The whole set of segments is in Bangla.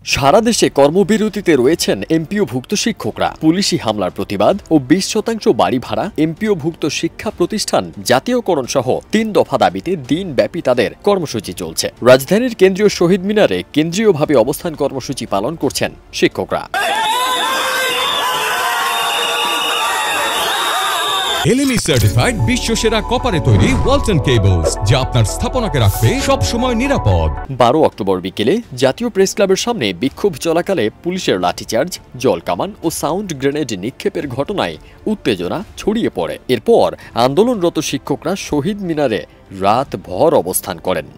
সারা দেশে কর্মবিরতিতে রয়েছেন এমপিওভুক্ত শিক্ষকরা। পুলিশি হামলার প্রতিবাদ ও 20% বাড়ি ভাড়া, এমপিওভুক্ত শিক্ষা প্রতিষ্ঠান জাতীয়করণ সহ 3 দফা দাবিতে দিনব্যাপী তাদের কর্মসূচি চলছে। রাজধানীর কেন্দ্রীয় শহীদ মিনারে কেন্দ্রীয়ভাবে অবস্থান কর্মসূচি পালন করছেন শিক্ষকরা। এলএমই সার্টিফাইড বিশ্বসেরা কপারে তৈরি ওয়ালটন কেবলস, যা আপনার স্থাপনাকে রাখবে সব সময় নিরাপদ। 12 অক্টোবর বিকেলে জাতীয় প্রেস ক্লাবের সামনে বিক্ষোভ চলাকালে পুলিশের লাঠিচার্জ, জলকামান ও সাউন্ড গ্রেনেড নিক্ষেপের ঘটনায় উত্তেজনা ছড়িয়ে পড়ে। এরপর আন্দোলনরত শিক্ষকরা শহীদ মিনারে রাতভর অবস্থান করেন।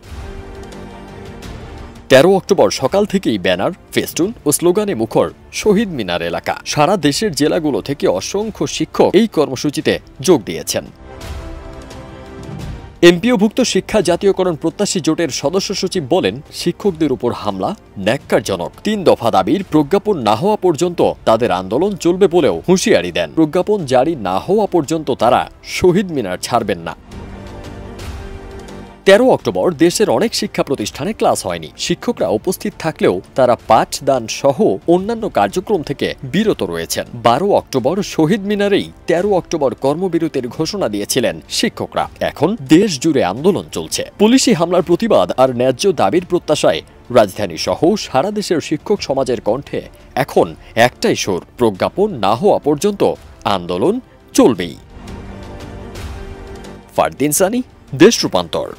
13 অক্টোবর সকাল থেকেই ব্যানার, ফেস্টুন ও স্লোগানে মুখর শহীদ মিনার এলাকা। সারা দেশের জেলাগুলো থেকে অসংখ্য শিক্ষক এই কর্মসূচিতে যোগ দিয়েছেন। এমপিওভুক্ত শিক্ষা জাতীয়করণ প্রত্যাশী জোটের সদস্য সচিব বলেন, শিক্ষকদের উপর হামলা ন্যাক্কারজনক। 3 দফা দাবির প্রজ্ঞাপন না হওয়া পর্যন্ত তাদের আন্দোলন চলবে বলেও হুঁশিয়ারি দেন। প্রজ্ঞাপন জারি না হওয়া পর্যন্ত তারা শহীদ মিনার ছাড়বেন না। 13 অক্টোবর দেশের অনেক শিক্ষা প্রতিষ্ঠানে ক্লাস হয়নি। শিক্ষকরা উপস্থিত থাকলেও তারা পাঠদান সহ অন্যান্য কার্যক্রম থেকে বিরত রয়েছেন। 12 অক্টোবর শহীদ মিনারেই 13 অক্টোবর কর্মবিরতির ঘোষণা দিয়েছিলেন শিক্ষকরা। এখন দেশ জুড়ে আন্দোলন চলছে। পুলিশি হামলার প্রতিবাদ আর ন্যায্য দাবির প্রত্যাশায় রাজধানী সহ সারা দেশের শিক্ষক সমাজের কণ্ঠে এখন একটাই সুর, প্রজ্ঞাপন না হওয়া পর্যন্ত আন্দোলন চলবেই। ফারদিন সানি, দেশ রূপান্তর।